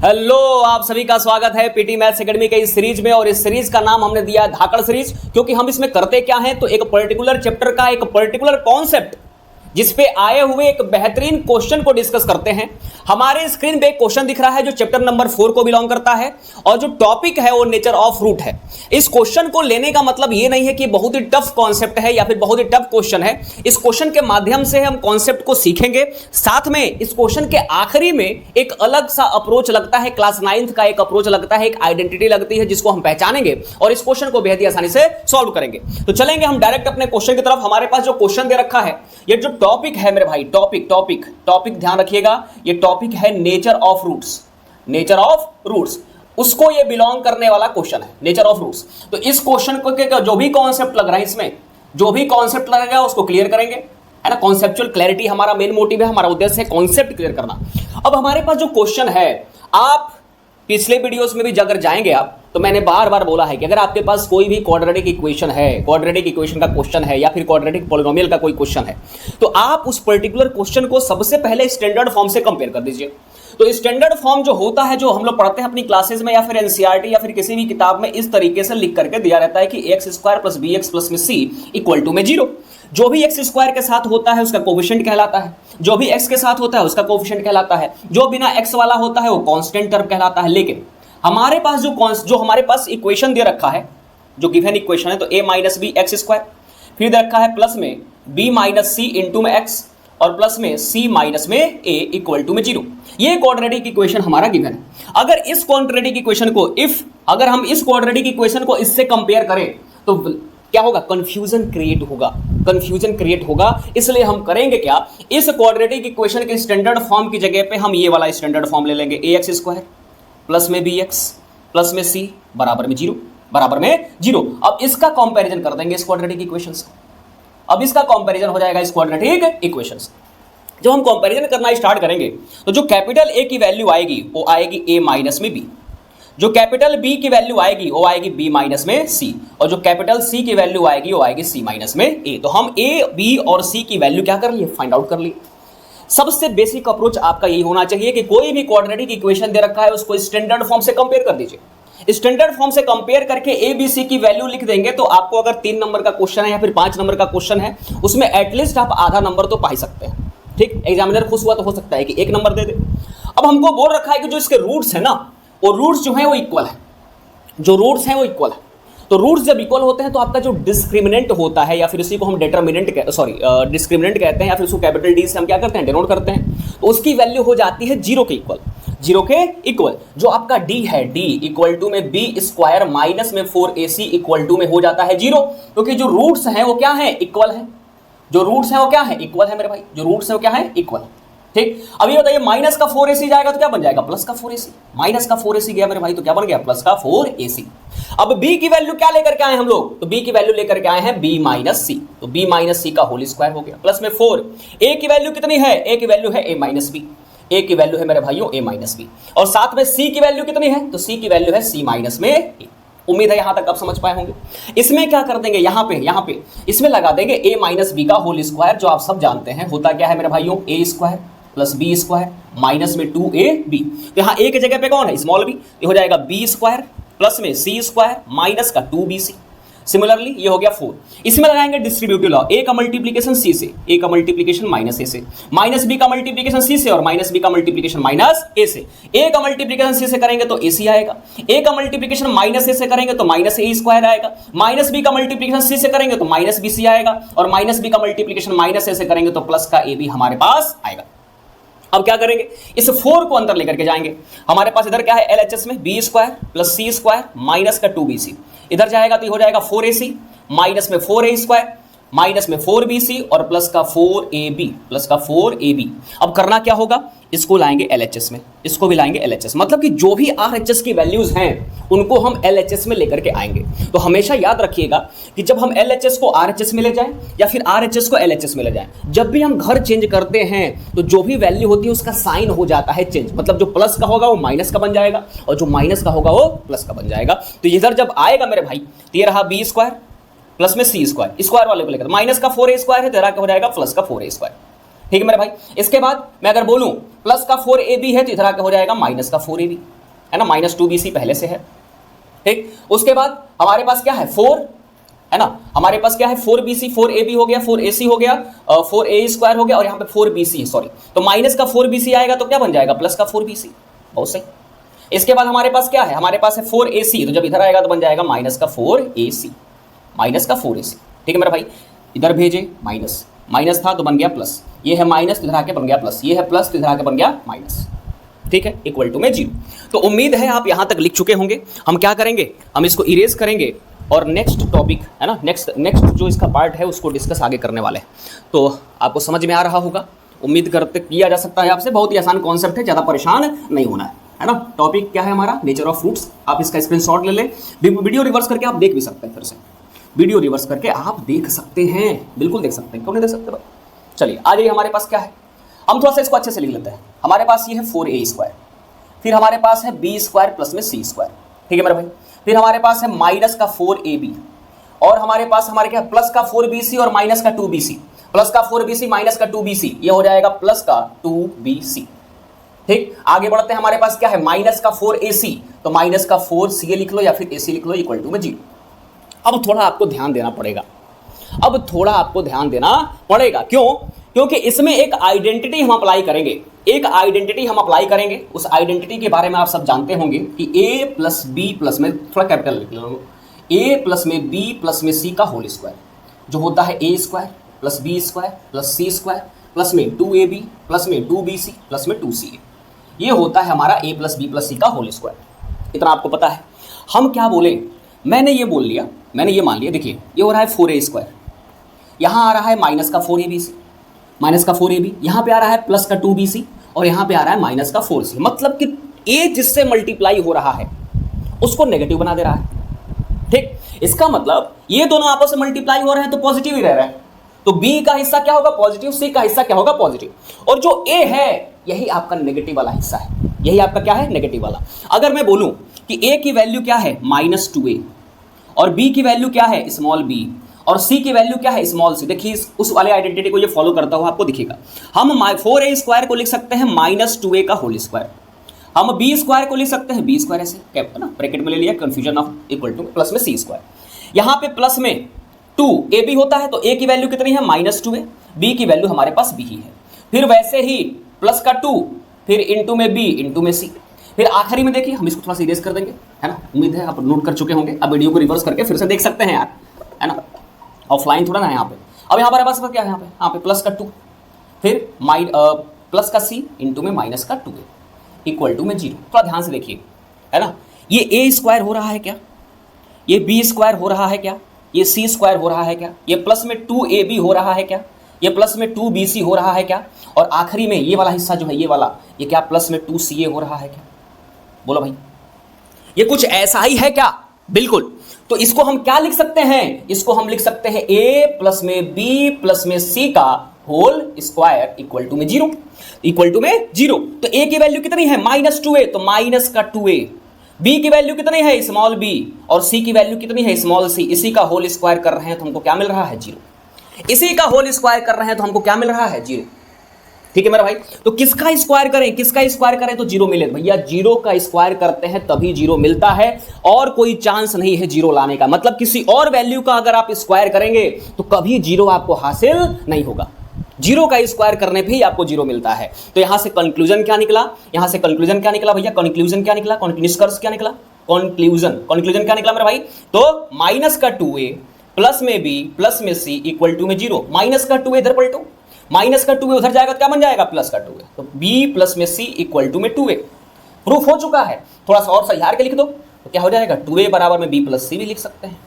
Hello, आप सभी का स्वागत है पीटी मैथ्स एकेडमी के इस सीरीज में। और इस सीरीज का नाम हमने दिया है धाकड़ सीरीज, क्योंकि हम इसमें करते क्या है, तो एक पर्टिकुलर चैप्टर का एक पर्टिकुलर कॉन्सेप्ट जिसपे आए हुए एक बेहतरीन क्वेश्चन को डिस्कस करते हैं। हमारे स्क्रीन पे एक क्वेश्चन दिख रहा है जो चैप्टर नंबर 4 को बिलोंग करता है और जो टॉपिक है वो नेचर ऑफ रूट है। इस क्वेश्चन को लेने का मतलब ये नहीं है कि बहुत ही टफ कॉन्सेप्ट है या फिर बहुत ही टफ क्वेश्चन है। इस क्वेश्चन के माध्यम से हम कॉन्सेप्ट को सीखेंगे, साथ में इस क्वेश्चन के आखिरी में एक अलग सा अप्रोच लगता है, क्लास 9th का एक अप्रोच लगता है, एक आइडेंटिटी लगती है जिसको हम पहचानेंगे और इस क्वेश्चन को बेहद ही आसानी से सॉल्व करेंगे। तो चलेंगे हम डायरेक्ट अपने क्वेश्चन की तरफ। हमारे पास जो क्वेश्चन दे रखा है, ये जो टॉपिक है मेरे भाई, टॉपिक ध्यान रखिएगा, ये टॉपिक है नेचर ऑफ रूट्स, उसको ये बिलोंग करने वाला क्वेश्चन है, नेचर ऑफ रूट्स। तो इस क्वेश्चन को जो भी कॉन्सेप्ट लग रहा है, इसमें जो भी कॉन्सेप्ट लगेगा उसको क्लियर करेंगे, है ना। कॉन्सेप्चुअल क्लैरिटी हमारा मेन मोटिव है, हमारा उद्देश्य है कॉन्सेप्ट क्लियर करना। अब हमारे पास जो क्वेश्चन है, आप पिछले वीडियोस में भी अगर जाएंगे आप, तो मैंने बार बार बोला है कि अगर आपके पास कोई भी क्वाड्रेटिक इक्वेशन है, क्वाड्रेटिक इक्वेशन का क्वेश्चन है या फिर क्वाड्रेटिक पॉलिनोमियल का कोई क्वेश्चन है, तो आप उस पर्टिकुलर क्वेश्चन को सबसे पहले स्टैंडर्ड फॉर्म से कंपेयर कर दीजिए। तो स्टैंडर्ड फॉर्म जो होता है, जो हम लोग पढ़ते हैं अपनी क्लासेस में या फिर एनसीईआरटी या फिर किसी भी किताब में, इस तरीके से लिख करके दिया रहता है कि x² + bx + c = 0। जो भी x² के साथ होता है उसका कोफिशिएंट कहलाता है, जो भी x के साथ होता है उसका कोफिशिएंट कहलाता है, जो बिना x वाला होता है वो कांस्टेंट टर्म कहलाता है। लेकिन हमारे पास जो हमारे पास इक्वेशन दे रखा है, जो गिवन इक्वेशन है, तो a - b x², फिर दे रखा है प्लस में b - c * x और प्लस में c माइनस में a = 0। ये क्वाड्रेटिक इक्वेशन हमारा गिवन है। अगर इस क्वाड्रेटिक इक्वेशन को अगर हम इस क्वाड्रेटिक इक्वेशन को इससे कंपेयर करें तो क्या होगा, कंफ्यूजन क्रिएट होगा। इसलिए हम करेंगे क्या, इस क्वाड्रेटिक इक्वेशन के स्टैंडर्ड फॉर्म की जगह पे हम ये वाला स्टैंडर्ड फॉर्म ले लेंगे, ax² प्लस में bx प्लस में c बराबर में 0। अब इसका कंपैरिजन कर देंगे इस क्वाड्रेटिक इक्वेशन से। अब इसका कंपैरिजन हो जाएगा इस क्वाड्रेटिक इक्वेशन से। जब हम कंपैरिजन करना स्टार्ट करेंगे तो जो कैपिटल A की वैल्यू आएगी वो आएगी a माइनस में b, जो कैपिटल B की वैल्यू आएगी वो आएगी b माइनस में c, और जो कैपिटल C की वैल्यू आएगी वो आएगी c माइनस में a। तो हम a, b और c की वैल्यू क्या कर लिए, फाइंड आउट कर लिए। सबसे बेसिक अप्रोच आपका यही होना चाहिए कि कोई भी क्वाड्रेटिक इक्वेशन दे रखा है उसको स्टैंडर्ड फॉर्म से कंपेयर कर दीजिए। स्टैंडर्ड फॉर्म से कंपेयर करके ए बी सी की वैल्यू लिख देंगे तो आपको अगर 3 नंबर का क्वेश्चन है या फिर 5 नंबर का क्वेश्चन है, उसमें एटलीस्ट आप आधा नंबर तो पा ही सकते हैं। ठीक, एग्जामिनर खुश हुआ तो हो सकता है कि 1 नंबर दे दे। अब हमको बोल रखा है कि जो इसके रूट्स है ना, वो रूट्स जो है वो इक्वल है, जो रूट्स हैं वो इक्वल है। तो रूट्स जब इक्वल होते हैं तो आपका जो डिस्क्रिमिनेंट होता है, या फिर उसी को हम डिस्क्रिमिनेंट कहते हैं, या फिर उसको कैपिटल डी से हम क्या करते हैं, डिनोट करते हैं, तो उसकी वैल्यू हो जाती है 0 के इक्वल। जो आपका d है, d = में b² माइनस में 4ac = में हो जाता है 0, क्योंकि जो रूट्स हैं वो क्या है, इक्वल है। जो रूट्स हैं वो क्या है, इक्वल है मेरे भाई, जो रूट्स हैं वो क्या है, इक्वल। ठीक, अब ये बताइए माइनस का 4ac जाएगा तो क्या बन जाएगा, प्लस का 4ac। माइनस का 4ac गया मेरे भाई तो क्या बन गया, प्लस का 4ac। अब b की वैल्यू क्या लेकर के आए हम लोग, तो b की वैल्यू लेकर के आए हैं b - c, तो b - c का होल स्क्वायर हो गया, प्लस में 4। a की वैल्यू कितनी है, a की वैल्यू है a - b, a की वैल्यू है मेरे भाइयों a - b, और साथ में c की वैल्यू कितनी है, तो c की वैल्यू है c माइनस में a। उम्मीद है यहां तक आप समझ पाए होंगे। इसमें क्या कर देंगे, यहाँ पे इसमें लगा देंगे a - b का होल स्क्वायर, जो आप सब जानते हैं होता क्या है मेरे भाइयों, a² प्लस b² माइनस में 2ab। तो यहाँ a की जगह पे कौन है, स्मॉल b, ये हो जाएगा b² प्लस में c² माइनस का 2bc। सिमिलरली ये हो गया 4। इसमें लगाएंगे डिस्ट्रीब्यूटिव लॉ, a का मल्टीप्लीकेशन c से, a का मल्टीप्लीकेशन माइनस a से, माइनस b का मल्टीप्लीकेशन c से, और माइनस b का मल्टीप्लीकेशन माइनस a से। a का मल्टीप्लीकेशन c से करेंगे तो ac आएगा, a का मल्टीप्लीकेशन माइनस a से करेंगे तो माइनस a² आएगा, माइनस b का मल्टीप्लीकेशन c से करेंगे तो माइनस bc आएगा, और माइनस b का मल्टीप्लीकेशन माइनस a से करेंगे तो प्लस का ab हमारे पास आएगा। अब क्या करेंगे, इस 4 को अंदर लेकर के जाएंगे। हमारे पास इधर क्या है, LHS में b² प्लस c² माइनस का 2bc, इधर जाएगा तो ये हो जाएगा 4ac माइनस में 4a² माइनस में 4bc और प्लस का 4ab। अब करना क्या होगा, इसको लाएंगे LHS में, इसको भी लाएंगे LHS, मतलब कि जो भी RHS की वैल्यूज हैं उनको हम LHS में लेकर के आएंगे। तो हमेशा याद रखिएगा कि जब हम LHS को RHS में ले जाएं या फिर RHS को LHS में ले जाएं, जब भी हम घर चेंज करते हैं तो जो भी वैल्यू होती है उसका साइन हो जाता है चेंज, मतलब जो प्लस का होगा वो माइनस का बन जाएगा और जो माइनस का होगा वो प्लस का बन जाएगा। तो इधर जब आएगा मेरे भाई, तो ये रहा b² प्लस में c² स्क्वायर वाले को लेकर, माइनस का 4a² है, तेरा क्या हो जाएगा, प्लस का 4a²। ठीक है मेरे भाई। इसके बाद मैं अगर बोलूं प्लस का 4ab है तो इधर आके हो जाएगा माइनस का 4ab, है ना, माइनस 2bc पहले से है। ठीक, उसके बाद हमारे पास क्या है 4, है ना, हमारे पास क्या है 4bc, 4ab हो गया, 4ac हो गया, 4a² हो गया और यहाँ पे 4bc, सॉरी, तो माइनस का 4bc आएगा तो क्या बन जाएगा प्लस का 4bc, बहुत सही। इसके बाद हमारे पास क्या है, हमारे पास है 4ac, तो जब इधर आएगा तो बन जाएगा माइनस का 4ac, माइनस का 4ac। ठीक है मेरा भाई, इधर भेजे माइनस, माइनस था तो बन गया प्लस, ये है माइनस तो इधर आके बन गया प्लस, ये है प्लस तो इधर आके बन गया माइनस। ठीक है, इक्वल टू में 0। तो उम्मीद है आप यहां तक लिख चुके होंगे। हम क्या करेंगे, हम इसको इरेज करेंगे और नेक्स्ट टॉपिक, है ना, नेक्स्ट जो इसका पार्ट है उसको डिस्कस आगे करने वाले हैं। तो आपको समझ में आ रहा होगा, उम्मीद करते किया जा सकता है आपसे। बहुत ही आसान कॉन्सेप्ट है, ज़्यादा परेशान नहीं होना है ना। टॉपिक क्या है हमारा, नेचर ऑफ फ्रूट्स। आप इसका स्क्रीनशॉट ले लें, वीडियो रिवर्स करके आप देख भी सकते हैं, फिर से वीडियो रिवर्स करके आप देख सकते हैं, बिल्कुल देख सकते हैं, क्यों नहीं देख सकते भाई। चलिए आ जाइए, हमारे पास क्या है, हम थोड़ा सा इसको अच्छे से लिख लेते हैं। हमारे पास ये है 4a², फिर हमारे पास है b² प्लस में c²। ठीक है मेरे भाई, फिर हमारे पास है माइनस का 4ab और हमारे पास हमारे क्या प्लस का 4bc और माइनस का 2bc, प्लस का 4bc माइनस का 2bc, ये हो जाएगा प्लस का 2bc। ठीक, आगे बढ़ते हैं, हमारे पास क्या है माइनस का 4ac, तो माइनस का 4ca लिख लो या फिर ac लिख लो, इक्वल टू में 0। अब थोड़ा आपको ध्यान देना पड़ेगा, अब थोड़ा आपको ध्यान देना पड़ेगा, क्यों? क्योंकि इसमें एक आइडेंटिटी हम अप्लाई करेंगे, एक आइडेंटिटी हम अप्लाई करेंगे। उस आइडेंटिटी के बारे में आप सब जानते होंगे कि a प्लस बी प्लस में, थोड़ा कैपिटल लिख लो, a प्लस में b प्लस में c का होल स्क्वायर, जो होता है a² plus b² plus c² plus में 2ab प्लस में 2bc प्लस में 2ca, ये होता है हमारा a plus b plus c का होल स्क्वायर। इतना आपको पता है। हम क्या बोले, मैंने ये बोल लिया, मैंने ये मान लिया, देखिए ये हो रहा है 4a², यहाँ आ रहा है माइनस का 4abc, माइनस का 4ab, यहाँ पे आ रहा है प्लस का 2bc और यहाँ पे आ रहा है माइनस का 4c। मतलब कि a जिससे मल्टीप्लाई हो रहा है उसको नेगेटिव बना दे रहा है। ठीक, इसका मतलब ये दोनों आपस में मल्टीप्लाई हो रहे हैं तो पॉजिटिव ही रह रहा है, तो b का हिस्सा क्या होगा पॉजिटिव, c का हिस्सा क्या होगा पॉजिटिव, और जो a है यही आपका नेगेटिव वाला हिस्सा है, यही आपका क्या है नेगेटिव वाला। अगर मैं बोलूं कि a की वैल्यू क्या है -2a और b की वैल्यू क्या है स्मॉल b और c की वैल्यू क्या है स्मॉल c, देखिए उस वाले आइडेंटिटी को ये फॉलो करता हुआ आपको दिखेगा। हम 4a² को लिख सकते हैं -2a का होल स्क्वायर, हम b² को लिख सकते हैं b² ऐसे कैप ना ब्रैकेट में ले लिया, confusion of, equal two plus में c²। यहाँ पे प्लस में 2ab होता है तो a की वैल्यू कितनी है -2a, b की वैल्यू हमारे पास b ही है, फिर वैसे ही प्लस का 2, फिर इंटू में b इंटू में c, फिर आखिरी में देखिए हम इसको थोड़ा सा इरेज कर देंगे, है ना, उम्मीद है आप नोट कर चुके होंगे। अब वीडियो को रिवर्स करके फिर से देख सकते हैं यार, है ना, ऑफलाइन थोड़ा ना है यहाँ पे। अब यहाँ पर पास क्या है, यहाँ पे प्लस का 2, फिर प्लस का c इंटू में माइनस का 2a इक्वल टू में 0। थोड़ा ध्यान से देखिए, है ना, ये a² हो रहा है क्या, ये b² हो रहा है क्या, ये c² हो रहा है क्या, ये प्लस में 2ab हो रहा है क्या, ये प्लस में 2bc हो रहा है क्या, और आखिरी में ये वाला हिस्सा जो है ये वाला, ये क्या प्लस में 2ca हो रहा है क्या, बोलो भाई, ये कुछ ऐसा ही है क्या? बिल्कुल। तो इसको हम क्या लिख सकते हैं, इसको हम लिख सकते हैं a प्लस में b प्लस में c का होल स्क्वायर इक्वल टू में 0, इक्वल टू में 0। तो a की वैल्यू कितनी है -2a, तो माइनस का 2a, b की वैल्यू कितनी है स्मॉल b और c की वैल्यू कितनी है स्मॉल c, इसी का होल स्क्वायर कर रहे हैं तो हमको क्या मिल रहा है 0, इसी का होल स्क्वायर कर रहे हैं तो हमको क्या मिल रहा है 0। ठीक है मेरा भाई, तो किसका स्क्वायर करें, किसका स्क्वायर करें तो 0 मिले, भैया 0 का स्क्वायर करते हैं तभी 0 मिलता है, और कोई चांस नहीं है 0 लाने का। मतलब किसी और वैल्यू का अगर आप स्क्वायर करेंगे तो कभी 0 आपको हासिल नहीं होगा, 0 का स्क्वायर करने पे ही आपको 0 मिलता है। तो यहां से कंक्लूजन क्या निकला, यहां से कंक्लूजन क्या निकला भैया, कंक्लूजन क्या निकला, निष्कर्ष क्या निकला, कंक्लूजन क्या निकला मेरा भाई, तो माइनस का 2a प्लस में b प्लस में c इक्वल टू में 0, माइनस का 2a इधर पलटो, माइनस का 2a उधर जाएगा तो क्या बन जाएगा प्लस का 2a, तो b प्लस में c इक्वल टू में 2a प्रूफ हो चुका है। थोड़ा सा और सही के लिख दो तो क्या हो जाएगा 2a बराबर में b प्लस c भी लिख सकते हैं।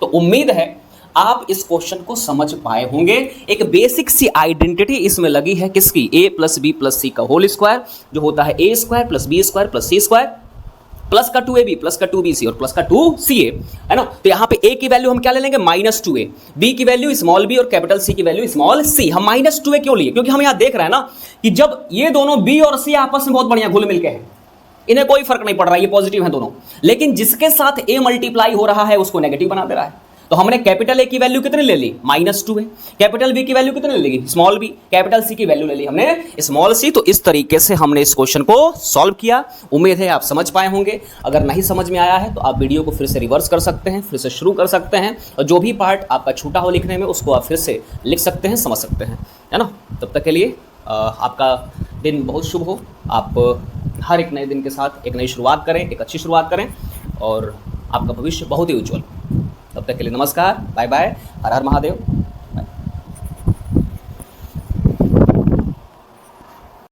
तो उम्मीद है आप इस क्वेश्चन को समझ पाए होंगे। एक बेसिक सी आइडेंटिटी इसमें लगी है किसकी, a plus b plus c का होल स्क्वायर, जो होता है a² plus b² plus c² plus का 2ab प्लस का 2bc और प्लस का 2ca, है ना। तो यहाँ पे a की वैल्यू हम क्या ले लेंगे -2a, b की वैल्यू स्मॉल b और कैपिटल c की वैल्यू स्मॉल c। हम -2a क्यों लिए, क्योंकि हम यहाँ देख रहे हैं ना कि जब ये दोनों b और c आपस में बहुत बढ़िया घुल मिल के हैं, इन्हें कोई फर्क नहीं पड़ रहा है, ये पॉजिटिव है दोनों, लेकिन जिसके साथ a मल्टीप्लाई हो रहा है उसको नेगेटिव बना दे रहा है। तो हमने कैपिटल ए की वैल्यू कितनी ले ली, -2 है। कैपिटल बी की वैल्यू कितनी ले ली, स्मॉल बी। कैपिटल सी की वैल्यू ले ली हमने स्मॉल सी। तो इस तरीके से हमने इस क्वेश्चन को सॉल्व किया। उम्मीद है आप समझ पाए होंगे। अगर नहीं समझ में आया है तो आप वीडियो को फिर से रिवर्स कर सकते हैं, फिर से शुरू कर सकते हैं, और जो भी पार्ट आपका छूटा हो लिखने में उसको आप फिर से लिख सकते हैं, समझ सकते हैं, है ना। तब तक के लिए आपका दिन बहुत शुभ हो। आप हर एक नए दिन के साथ एक नई शुरुआत करें, एक अच्छी शुरुआत करें, और आपका भविष्य बहुत ही उज्जवल। तब तक के लिए नमस्कार, बाय बाय, हर हर महादेव।